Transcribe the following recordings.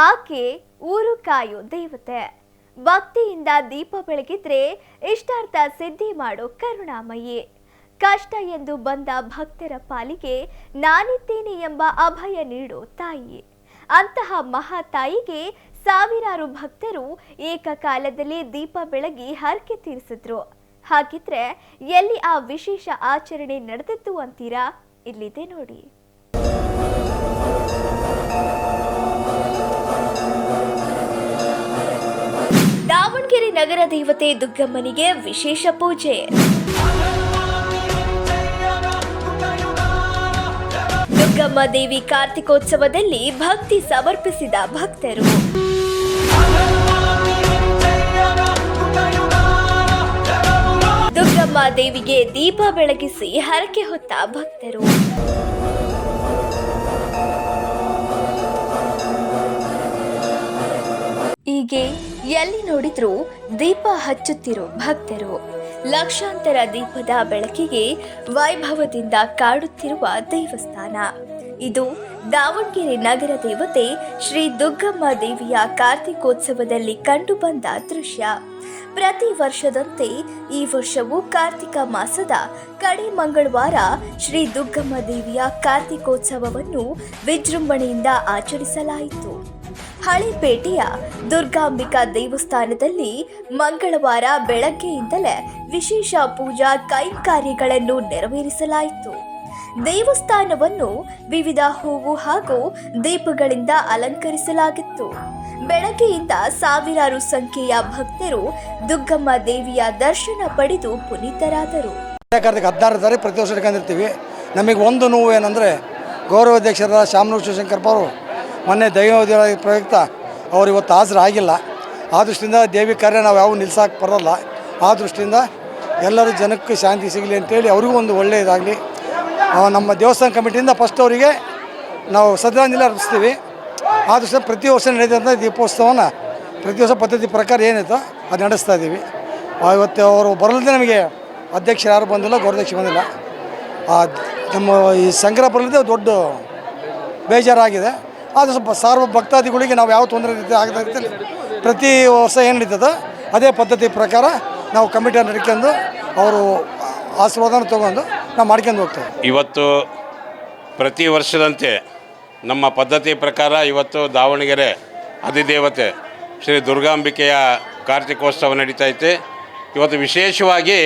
ಆಕೆ ಊರು ಕಾಯೋ ದೇವತೆ. ಭಕ್ತಿಯಿಂದ ದೀಪ ಬೆಳಗಿದ್ರೆ ಇಷ್ಟಾರ್ಥ ಸಿದ್ಧಿ ಮಾಡೋ ಕರುಣಾಮಯಿ. ಕಷ್ಟ ಎಂದು ಬಂದ ಭಕ್ತರ ಪಾಲಿಗೆ ನಾನಿದ್ದೇನೆ ಎಂಬ ಅಭಯ ನೀಡೋ ತಾಯಿ. ಅಂತಹ ಮಹಾತಾಯಿಗೆ ಸಾವಿರಾರು ಭಕ್ತರು ಏಕಕಾಲದಲ್ಲಿ ದೀಪ ಬೆಳಗಿ ಹರಕೆ ತೀರಿಸಿದ್ರು. ಹಾಗಿದ್ರೆ ಎಲ್ಲಿ ಆ ವಿಶೇಷ ಆಚರಣೆ ನಡೆದಿತ್ತು ಅಂತೀರಾ? ಇಲ್ಲಿದೆ ನೋಡಿ. ದಾವಣಗೆರೆ ನಗರ ದೇವತೆ ದುಗ್ಗಮ್ಮನಿಗೆ ವಿಶೇಷ ಪೂಜೆ. ದುಗ್ಗಮ್ಮ ದೇವಿ ಕಾರ್ತಿಕೋತ್ಸವದಲ್ಲಿ ಭಕ್ತಿ ಸಮರ್ಪಿಸಿದ ಭಕ್ತರು. ದುಗ್ಗಮ್ಮ ದೇವಿಗೆ ದೀಪ ಬೆಳಗಿಸಿ ಹರಕೆ ಹೊತ್ತ ಭಕ್ತರು. ಹೀಗೆ ಎಲ್ಲಿ ನೋಡಿದ್ರೂ ದೀಪ ಹಚ್ಚುತ್ತಿರೋ ಭಕ್ತರು. ಲಕ್ಷಾಂತರ ದೀಪದ ಬೆಳಕಿಗೆ ವೈಭವದಿಂದ ಕಾಡುತ್ತಿರುವ ದೇವಸ್ಥಾನ ಇದು. ದಾವಣಗೆರೆ ನಗರ ದೇವತೆ ಶ್ರೀ ದುಗ್ಗಮ್ಮ ದೇವಿಯ ಕಾರ್ತಿಕೋತ್ಸವದಲ್ಲಿ ಕಂಡುಬಂದ ದೃಶ್ಯ. ಪ್ರತಿ ವರ್ಷದಂತೆ ಈ ವರ್ಷವೂ ಕಾರ್ತಿಕ ಮಾಸದ ಕಡೆ ಮಂಗಳವಾರ ಶ್ರೀ ದುಗ್ಗಮ್ಮ ದೇವಿಯ ಕಾರ್ತಿಕೋತ್ಸವವನ್ನು ವಿಜೃಂಭಣೆಯಿಂದ ಆಚರಿಸಲಾಯಿತು. ಹಳೇಪೇಟೆಯ ದುರ್ಗಾಂಬಿಕಾ ದೇವಸ್ಥಾನದಲ್ಲಿ ಮಂಗಳವಾರ ಬೆಳಗ್ಗೆಯಿಂದಲೇ ವಿಶೇಷ ಪೂಜಾ ಕೈಂಕರ್ಯಗಳನ್ನು ನೆರವೇರಿಸಲಾಯಿತು. ದೇವಸ್ಥಾನವನ್ನು ವಿವಿಧ ಹೂವು ಹಾಗೂ ದೀಪಗಳಿಂದ ಅಲಂಕರಿಸಲಾಗಿತ್ತು. ಬೆಳಗ್ಗೆಯಿಂದ ಸಾವಿರಾರು ಸಂಖ್ಯೆಯ ಭಕ್ತರು ದುಗ್ಗಮ್ಮ ದೇವಿಯ ದರ್ಶನ ಪಡೆದು ಪುನೀತರಾದರು. 16 ಪ್ರತಿ ವರ್ಷ ಇಟ್ಕೊಂಡಿರ್ತೀವಿ. ನಮಗೆ ಒಂದು ನೋವು ಏನಂದರೆ ಗೌರವಾಧ್ಯಕ್ಷರಾದ ಶಾಮನೂರು ಶಿವಶಂಕರಪ್ಪ ಅವರು ಮೊನ್ನೆ ದೈವೋದ್ಯ ಪ್ರಯುಕ್ತ ಅವರು ಇವತ್ತು ಹಾಜರಾಗಿಲ್ಲ. ಆ ದೃಷ್ಟಿಯಿಂದ ದೇವಿ ಕಾರ್ಯ ನಾವು ಯಾವ ನಿಲ್ಸಕ್ಕೆ ಬರೋಲ್ಲ. ಆ ದೃಷ್ಟಿಯಿಂದ ಎಲ್ಲರೂ ಜನಕ್ಕೆ ಶಾಂತಿ ಸಿಗಲಿ ಅಂತೇಳಿ ಅವ್ರಿಗೂ ಒಂದು ಒಳ್ಳೆಯದಾಗಲಿ. ನಮ್ಮ ದೇವಸ್ಥಾನ ಕಮಿಟಿಯಿಂದ ಫಸ್ಟ್ ಅವರಿಗೆ ನಾವು ಶ್ರದ್ಧಾಂಜಲಿ ಅರ್ಪಿಸ್ತೀವಿ. ಆ ದೃಷ್ಟಿಯಿಂದ ಪ್ರತಿ ವರ್ಷ ನಡೆದಂಥ ದೀಪೋತ್ಸವನ ಪ್ರತಿ ವರ್ಷ ಪದ್ಧತಿ ಪ್ರಕಾರ ಏನಿತ್ತು ಅದು ನಡೆಸ್ತಾ ಇದ್ದೀವಿ. ಇವತ್ತು ಅವರು ಬರಲ್ದೆ ನಮಗೆ ಅಧ್ಯಕ್ಷರು ಯಾರು ಬಂದಿಲ್ಲ, ಗೌರವಾಧ್ಯಕ್ಷ ಬಂದಿಲ್ಲ. ನಮ್ಮ ಈ ಸಂಗ್ರಹ ಬರಲಿದೆ ದೊಡ್ಡ ಬೇಜಾರಾಗಿದೆ. ಆದರೆ ಸ್ವಲ್ಪ ಸಾರ್ವ ಭಕ್ತಾದಿಗಳಿಗೆ ನಾವು ಯಾವ ತೊಂದರೆ ಆಗದ ರೀತಿಯಲ್ಲಿ ಪ್ರತಿ ವರ್ಷ ಏನು ನಡೀತದೋ ಅದೇ ಪದ್ಧತಿ ಪ್ರಕಾರ ನಾವು ಕಮಿಟಿಯನ್ನು ನಡ್ಕೊಂಡು ಅವರು ಆಶೀರ್ವಾದನ ತೊಗೊಂಡು ನಾವು ಮಾಡ್ಕೊಂಡು ಹೋಗ್ತೇವೆ. ಇವತ್ತು ಪ್ರತಿ ವರ್ಷದಂತೆ ನಮ್ಮ ಪದ್ಧತಿ ಪ್ರಕಾರ ಇವತ್ತು ದಾವಣಗೆರೆ ಅಧಿದೇವತೆ ಶ್ರೀ ದುರ್ಗಾಂಬಿಕೆಯ ಕಾರ್ತಿಕೋತ್ಸವ ನಡೀತೈತೆ. ಇವತ್ತು ವಿಶೇಷವಾಗಿ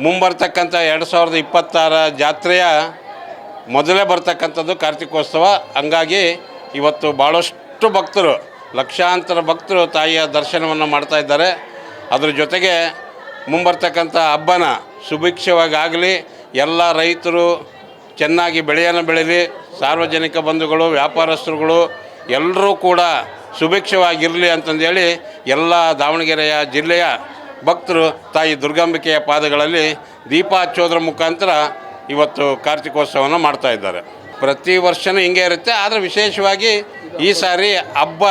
ಮುಂಬರ್ತಕ್ಕಂಥ 2026 ಜಾತ್ರೆಯ ಮೊದಲೇ ಬರ್ತಕ್ಕಂಥದ್ದು ಕಾರ್ತಿಕೋತ್ಸವ. ಹಂಗಾಗಿ ಇವತ್ತು ಭಾಳಷ್ಟು ಭಕ್ತರು, ಲಕ್ಷಾಂತರ ಭಕ್ತರು ತಾಯಿಯ ದರ್ಶನವನ್ನು ಮಾಡ್ತಾ ಇದ್ದಾರೆ. ಅದ್ರ ಜೊತೆಗೆ ಮುಂಬರ್ತಕ್ಕಂಥ ಹಬ್ಬನ ಸುಭಿಕ್ಷವಾಗಿ ಆಗಲಿ, ಎಲ್ಲ ರೈತರು ಚೆನ್ನಾಗಿ ಬೆಳೆಯನ್ನು ಬೆಳೀಲಿ, ಸಾರ್ವಜನಿಕ ಬಂಧುಗಳು, ವ್ಯಾಪಾರಸ್ಥರುಗಳು ಎಲ್ಲರೂ ಕೂಡ ಸುಭಿಕ್ಷವಾಗಿರಲಿ ಅಂತಂದೇಳಿ ಎಲ್ಲ ದಾವಣಗೆರೆಯ ಜಿಲ್ಲೆಯ ಭಕ್ತರು ತಾಯಿ ದುರ್ಗಾಂಬಿಕೆಯ ಪಾದಗಳಲ್ಲಿ ದೀಪ ಹಚ್ಚೋದ್ರ ಮುಖಾಂತರ ಇವತ್ತು ಕಾರ್ತಿಕೋತ್ಸವವನ್ನು ಮಾಡ್ತಾ ಇದ್ದಾರೆ. ಪ್ರತಿ ವರ್ಷವೂ ಹಿಂಗೆ ಇರುತ್ತೆ. ಆದರೆ ವಿಶೇಷವಾಗಿ ಈ ಸಾರಿ ಹಬ್ಬ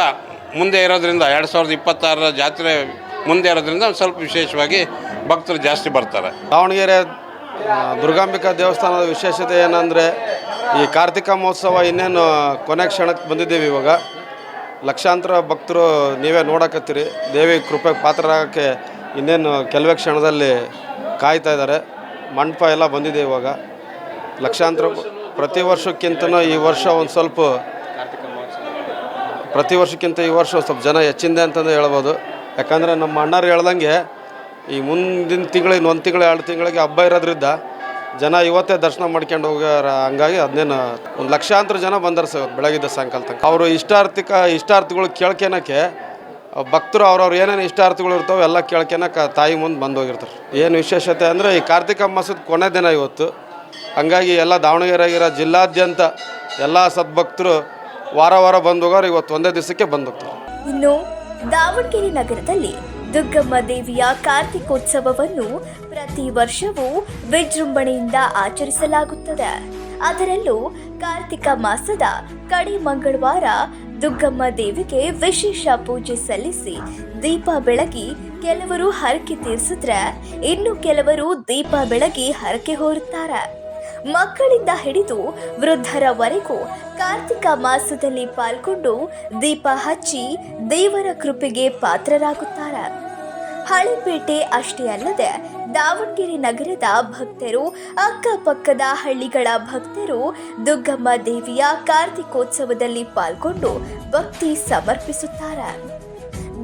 ಮುಂದೆ ಇರೋದ್ರಿಂದ 2026 ಜಾತ್ರೆ ಮುಂದೆ ಇರೋದ್ರಿಂದ ಸ್ವಲ್ಪ ವಿಶೇಷವಾಗಿ ಭಕ್ತರು ಜಾಸ್ತಿ ಬರ್ತಾರೆ. ದಾವಣಗೆರೆ ದುರ್ಗಾಂಬಿಕಾ ದೇವಸ್ಥಾನದ ವಿಶೇಷತೆ ಏನಂದರೆ ಈ ಕಾರ್ತಿಕ ಮಹೋತ್ಸವ ಇನ್ನೇನು ಕೊನೆ ಕ್ಷಣಕ್ಕೆ ಬಂದಿದ್ದೀವಿ. ಇವಾಗ ಲಕ್ಷಾಂತರ ಭಕ್ತರು ನೀವೇ ನೋಡಕತ್ತೀರಿ. ದೇವಿ ಕೃಪೆಗೆ ಪಾತ್ರರಾಗೋಕ್ಕೆ ಇನ್ನೇನು ಕೆಲವೇ ಕ್ಷಣದಲ್ಲಿ ಕಾಯ್ತಾ ಇದ್ದಾರೆ. ಮಂಟಪ ಎಲ್ಲ ಬಂದಿದೆ. ಇವಾಗ ಲಕ್ಷಾಂತರ ಪ್ರತಿ ವರ್ಷಕ್ಕಿಂತನೂ ಈ ವರ್ಷ ಒಂದು ಸ್ವಲ್ಪ ಪ್ರತಿ ವರ್ಷಕ್ಕಿಂತ ಈ ವರ್ಷ ಸ್ವಲ್ಪ ಜನ ಹೆಚ್ಚಿಂದೆ ಅಂತಂದು ಹೇಳ್ಬೋದು. ಯಾಕಂದರೆ ನಮ್ಮ ಅಣ್ಣರು ಹೇಳ್ದಂಗೆ ಈ ಮುಂದಿನ ತಿಂಗಳು ಇನ್ನೊಂದು ತಿಂಗಳು 2 ತಿಂಗಳಿಗೆ ಹಬ್ಬ ಇರೋದ್ರಿಂದ ಜನ ಇವತ್ತೇ ದರ್ಶನ ಮಾಡ್ಕೊಂಡು ಹೋಗ್ಯಾರ. ಹಂಗಾಗಿ ಅದನ್ನೇನು ಒಂದು ಲಕ್ಷಾಂತರ ಜನ ಬಂದಾರ ಸರ್ ಬೆಳಗಿದ್ದ ಸಾಯಂಕಾಲ ತನಕ. ಅವರು ಇಷ್ಟಾರ್ಥಗಳು ಕೇಳ್ಕೊಳಕ್ಕೆ ಭಕ್ತರು ಅವ್ರವ್ರು ಏನೇನು ಇಷ್ಟಾರ್ಥಗಳು ಇರ್ತಾವೆ ಎಲ್ಲ ಕೇಳ್ಕೊಳಕ್ಕೆ ತಾಯಿ ಮುಂದೆ ಬಂದು ಹೋಗಿರ್ತಾರೆ. ಏನು ವಿಶೇಷತೆ ಅಂದರೆ ಈ ಕಾರ್ತಿಕ ಮಾಸದ ಕೊನೆ ದಿನ ಇವತ್ತು. ಹಂಗಾಗಿ ಎಲ್ಲ ದಾವಣಗೆರೆಗಿರೋ ಜಿಲ್ಲಾದ್ಯಂತ ಎಲ್ಲ ಸದ್ಭಕ್ತರು ವಾರ ಬಂದು ಹೋಗೋರು ಇವತ್ತು ಒಂದೇ ದಿವಸಕ್ಕೆ ಬಂದು ಹೋಗ್ತಾರೆ. ಇನ್ನು ದಾವಣಗೆರೆ ನಗರದಲ್ಲಿ ದುಗ್ಗಮ್ಮ ದೇವಿಯ ಕಾರ್ತಿಕೋತ್ಸವವನ್ನು ಪ್ರತಿ ವರ್ಷವೂ ವಿಜೃಂಭಣೆಯಿಂದ ಆಚರಿಸಲಾಗುತ್ತದೆ. ಅದರಲ್ಲೂ ಕಾರ್ತಿಕ ಮಾಸದ ಕಡೆ ಮಂಗಳವಾರ ದುಗ್ಗಮ್ಮ ದೇವಿಗೆ ವಿಶೇಷ ಪೂಜೆ ಸಲ್ಲಿಸಿ ದೀಪ ಬೆಳಗಿ ಕೆಲವರು ಹರಕೆ ತೀರಿಸಿದ್ರೆ ಇನ್ನು ಕೆಲವರು ದೀಪ ಬೆಳಗಿ ಹರಕೆ ಹೊರುತ್ತಾರೆ. ಮಕ್ಕಳಿಂದ ಹಿಡಿದು ವೃದ್ಧರವರೆಗೂ ಕಾರ್ತಿಕ ಮಾಸದಲ್ಲಿ ಪಾಲ್ಗೊಂಡು ದೀಪ ಹಚ್ಚಿ ದೇವರ ಕೃಪೆಗೆ ಪಾತ್ರರಾಗುತ್ತಾರೆ. ಹಳೆಪೇಟೆ ಅಷ್ಟೇ ಅಲ್ಲದೆ ದಾವಣಗೆರೆ ನಗರದ ಭಕ್ತರು, ಅಕ್ಕಪಕ್ಕದ ಹಳ್ಳಿಗಳ ಭಕ್ತರು ದುಗ್ಗಮ್ಮ ದೇವಿಯ ಕಾರ್ತಿಕೋತ್ಸವದಲ್ಲಿ ಪಾಲ್ಗೊಂಡು ಭಕ್ತಿ ಸಮರ್ಪಿಸುತ್ತಾರೆ.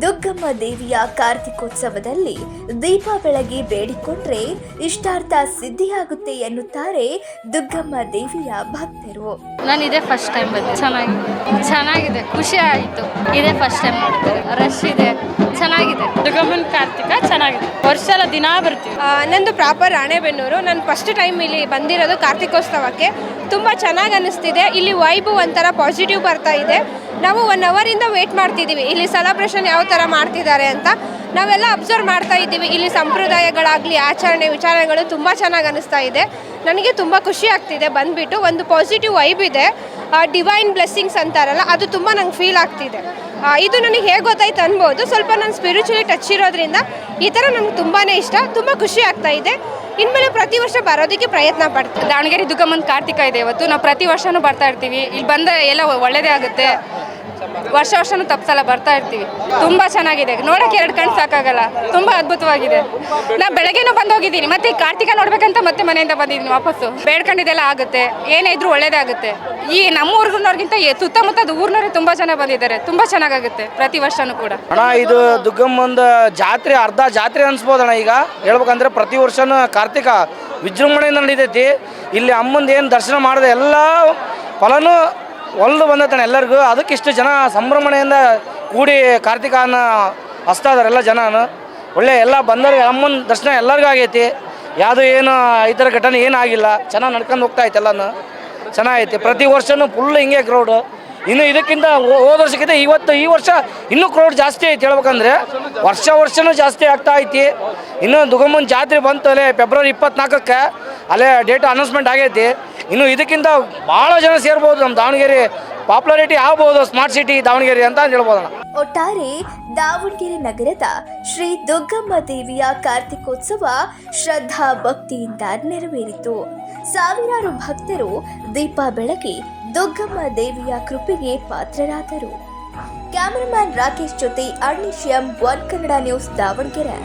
ದುಗ್ಗಮ್ಮ ದೇವಿಯ ಕಾರ್ತಿಕೋತ್ಸವದಲ್ಲಿ ದೀಪ ಬೆಳಗಿ ಬೇಡಿಕೊಂಡ್ರೆ ಇಷ್ಟಾರ್ಥ ಸಿದ್ಧಿಯಾಗುತ್ತೆ ಎನ್ನುತ್ತಾರೆ ದುಗ್ಗಮ್ಮ ದೇವಿಯ ಭಕ್ತರು. ನಾನು ಇದೇ ಫಸ್ಟ್ ಟೈಮ್ ಬಂದೆ. ಚೆನ್ನಾಗಿದೆ, ಖುಷಿ ಆಯಿತು. ಇದೇ ಫಸ್ಟ್ ಟೈಮ್ ನೋಡ್ತಾರೆ. ರಶ್ ಇದೆ, ಚೆನ್ನಾಗಿದೆ. ದುರ್ಗಮ್ಮನ ಕಾರ್ತಿಕ ಚೆನ್ನಾಗಿದೆ. ವರ್ಷ ಎಲ್ಲ ದಿನ ಬರ್ತೀವಿ. ನಂದು ಪ್ರಾಪರ್ ರಾಣೆಬೆನ್ನೂರು. ನಾನು ಫಸ್ಟ್ ಟೈಮ್ ಇಲ್ಲಿ ಬಂದಿರೋದು ಕಾರ್ತಿಕೋತ್ಸವಕ್ಕೆ. ತುಂಬ ಚೆನ್ನಾಗಿ ಅನ್ನಿಸ್ತಿದೆ. ಇಲ್ಲಿ ವೈಬು ಒಂಥರ ಪಾಸಿಟಿವ್ ಬರ್ತಾ ಇದೆ. ನಾವು 1 ಅವರಿಂದ ವೇಟ್ ಮಾಡ್ತಿದ್ದೀವಿ ಇಲ್ಲಿ ಸೆಲೆಬ್ರೇಷನ್ ಯಾವ ಥರ ಮಾಡ್ತಿದ್ದಾರೆ ಅಂತ. ನಾವೆಲ್ಲ ಅಬ್ಸರ್ವ್ ಮಾಡ್ತಾ ಇದ್ದೀವಿ. ಇಲ್ಲಿ ಸಂಪ್ರದಾಯಗಳಾಗಲಿ ಆಚರಣೆ ವಿಚಾರಗಳು ತುಂಬ ಚೆನ್ನಾಗಿ ಅನ್ನಿಸ್ತಾ ಇದೆ. ನನಗೆ ತುಂಬ ಖುಷಿ ಆಗ್ತಿದೆ ಬಂದುಬಿಟ್ಟು. ಒಂದು ಪಾಸಿಟಿವ್ ವೈಬ್ ಇದೆ. ಡಿವೈನ್ ಬ್ಲೆಸ್ಸಿಂಗ್ಸ್ ಅಂತಾರಲ್ಲ, ಅದು ತುಂಬ ನಂಗೆ ಫೀಲ್ ಆಗ್ತಿದೆ. ಇದು ನನಗೆ ಹೇಗೆ ಗೊತ್ತಾಯ್ತು ಅನ್ಬೋದು. ಸ್ವಲ್ಪ ನಾನು ಸ್ಪಿರಿಚುಲಿ ಟಚ್ ಇರೋದ್ರಿಂದ ಈ ಥರ ನನಗೆ ತುಂಬಾ ಇಷ್ಟ. ತುಂಬ ಖುಷಿ ಆಗ್ತಾ ಇದೆ. ಇನ್ಮೇಲೆ ಪ್ರತಿ ವರ್ಷ ಬರೋದಕ್ಕೆ ಪ್ರಯತ್ನ ಪಡ್ತೀವಿ. ದಾವಣಗೆರೆ ದುಗ್ಗಮ್ಮನ ಕಾರ್ತಿಕ ಇದೆ ಇವತ್ತು. ನಾವು ಪ್ರತಿ ವರ್ಷವೂ ಬರ್ತಾ ಇರ್ತೀವಿ. ಇಲ್ಲಿ ಬಂದ ಎಲ್ಲ ಒಳ್ಳೆಯದೇ ಆಗುತ್ತೆ. ವರ್ಷನೂ ತಪ್ಸಲ್ಲ, ಬರ್ತಾ ಇರ್ತೀವಿ. ತುಂಬ ಚೆನ್ನಾಗಿದೆ. ನೋಡೋಕೆ 2 ಕಣ್ಣು ಸಾಕಾಗಲ್ಲ. ತುಂಬ ಅದ್ಭುತವಾಗಿದೆ. ನಾನು ಬೆಳಗ್ಗೆನೂ ಬಂದು ಹೋಗಿದ್ದೀನಿ. ಮತ್ತೆ ಕಾರ್ತಿಕ ನೋಡ್ಬೇಕಂತ ಮತ್ತೆ ಮನೆಯಿಂದ ಬಂದಿದ್ದೀನಿ ವಾಪಸ್ಸು. ಬೇಡ್ಕೊಂಡಿದ್ದೆಲ್ಲ ಆಗುತ್ತೆ. ಏನೇ ಇದ್ರೂ ಒಳ್ಳೇದೇ ಆಗುತ್ತೆ. ಈ ನಮ್ಮ ಊರಿನವ್ರಿಗಿಂತ ಸುತ್ತಮುತ್ತದ ಊರಿನವ್ರಿಗೆ ತುಂಬ ಜನ ಬಂದಿದ್ದಾರೆ. ತುಂಬ ಚೆನ್ನಾಗಾಗುತ್ತೆ ಪ್ರತಿ ವರ್ಷನೂ ಕೂಡ. ಅಣ್ಣ, ಇದು ದುಗ್ಗಮ್ಮಂದು ಜಾತ್ರೆ ಅರ್ಧ ಜಾತ್ರೆ ಅನ್ಸ್ಬೋದಣ್ಣ. ಈಗ ಹೇಳ್ಬೇಕಂದ್ರೆ ಪ್ರತಿ ವರ್ಷನೂ ಕಾರ್ತಿಕ ವಿಜೃಂಭಣೆಯಿಂದ ನಡೀತೈತಿ. ಇಲ್ಲಿ ಅಮ್ಮಂದು ಏನು ದರ್ಶನ ಮಾಡಿದೆ ಎಲ್ಲ ಫಲನೂ ಒಲ್ದು ಬಂದೈತಣ್ಣ ಎಲ್ಲರಿಗೂ. ಅದಕ್ಕೆ ಇಷ್ಟು ಜನ ಸಂಭ್ರಮಣೆಯಿಂದ ಕೂಡಿ ಕಾರ್ತಿಕನ ಹಸ್ತಾ ಇದಾರೆ ಎಲ್ಲ ಜನನು. ಒಳ್ಳೆ ಎಲ್ಲ ಬಂದವ್ರಿಗೆ ಅಮ್ಮನ ದರ್ಶನ ಎಲ್ಲರಿಗೂ ಆಗೈತಿ. ಯಾವುದು ಏನು ಈ ಥರ ಘಟನೆ ಏನಾಗಿಲ್ಲ. ಚೆನ್ನಾಗಿ ನಡ್ಕೊಂಡು ಹೋಗ್ತಾ ಐತೆ ಎಲ್ಲನೂ ಚೆನ್ನಾಗೈತಿ. ಪ್ರತಿ ವರ್ಷವೂ ಫುಲ್ ಹಿಂಗೆ ಕ್ರೌಡು. ಇನ್ನು ಇದಕ್ಕಿಂತ ಹೋದ ವರ್ಷಕ್ಕಿಂತ ಈ ವರ್ಷ ಇನ್ನೂ ಕ್ರೌಡ್ ಜಾಸ್ತಿ ಐತಿ. ಹೇಳ್ಬೇಕಂದ್ರೆ ವರ್ಷನೂ ಜಾಸ್ತಿ ಆಗ್ತಾ ಐತಿ. ಇನ್ನು ದುಗ್ಗಮ್ಮನ ಜಾತ್ರೆ ಬಂತು ಅಲ್ಲೇ ಫೆಬ್ರವರಿ 24ಕ್ಕೆ ಅಲ್ಲೇ ಡೇಟ್ ಅನೌನ್ಸ್ಮೆಂಟ್ ಆಗೈತಿ. ಇನ್ನು ಇದಕ್ಕಿಂತ ಭಾಳ ಜನ ಸೇರ್ಬೋದು. ನಮ್ಮ ದಾವಣಗೆರೆ ಪಾಪ್ಯುಲಾರಿಟಿ ಆಗ್ಬೋದು, ಸ್ಮಾರ್ಟ್ ಸಿಟಿ ದಾವಣಗೆರೆ ಅಂತ ಹೇಳ್ಬೋದಣ್ಣ. ಒಟ್ಟಾರೆ ದಾವಣಗೆರೆ ನಗರದ ಶ್ರೀ ದುಗ್ಗಮ್ಮ ದೇವಿಯ ಕಾರ್ತಿಕೋತ್ಸವ ಶ್ರದ್ಧಾ ಭಕ್ತಿಯಿಂದ ನೆರವೇರಿತು. ಸಾವಿರಾರು ಭಕ್ತರು ದೀಪ ಬೆಳಗಿ ದುಗ್ಗಮ್ಮ ದೇವಿಯ ಕೃಪೆಗೆ ಪಾತ್ರರಾದರು. ಕ್ಯಾಮರಾಮನ್ ರಾಕೇಶ್ ಜೊತೆ ಅರ್ನಿಶ್ಯಂ 1 ಕನ್ನಡ ನ್ಯೂಸ್ ದಾವಣಗೆರೆ.